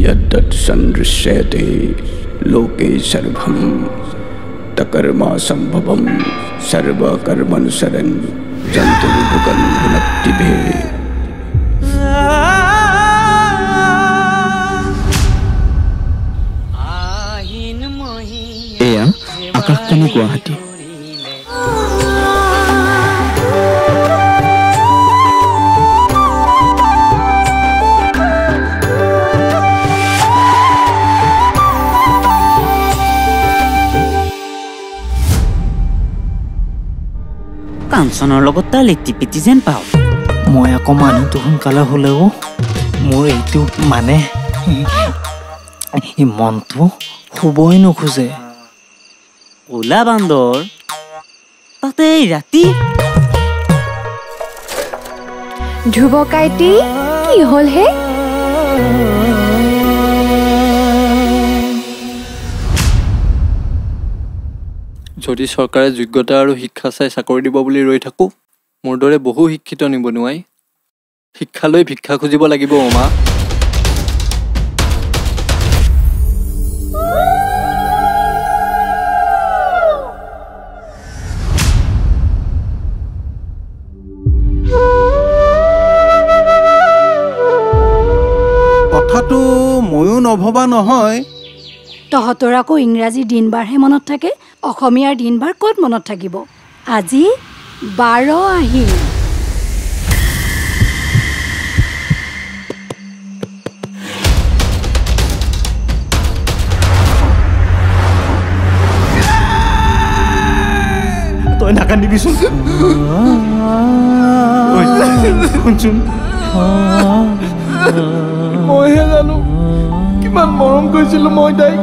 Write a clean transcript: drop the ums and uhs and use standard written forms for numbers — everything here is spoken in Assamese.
यद्दत् सन्दृश्यते लोके सर्वं तकर्मा संभवं सर्वकर्मनुसरन् जन्तुर्भुगं भुनक्ति भे। এয়া আকাশবাণী গুৱাহাটী। কাঞ্চনৰ লগত তাৰ লেটিপিটি যেন পাওঁ। মই আকৌ মানুহটো সোনকালে হ'লেও মোৰ এইটো মানে মনটো শুবই নোখোজে। ক'লা বান্দৰ তাতে ৰাতি ধ্ৰুৱ কাইটি কি হ'ল হে? যদি চৰকাৰে যোগ্যতা আৰু শিক্ষা চাই চাকৰি দিব বুলি ৰৈ থাকোঁ, মোৰ দৰে বহু শিক্ষিত নিবনুৱাই শিক্ষালৈ ভিক্ষা খুজিব লাগিব। মা কথাটো ময়ো নভবা নহয়। তহঁতৰ আকৌ ইংৰাজী দিনবাৰহে মনত থাকে, অসমীয়াৰ দিনবাৰ ক'ত মনত থাকিব? আজি 12 আহিন। তই নাকান্দিবিচোন। শুনচোন, মইহে জানো কিমান মৰম কৰিছিলোঁ মই তাইক।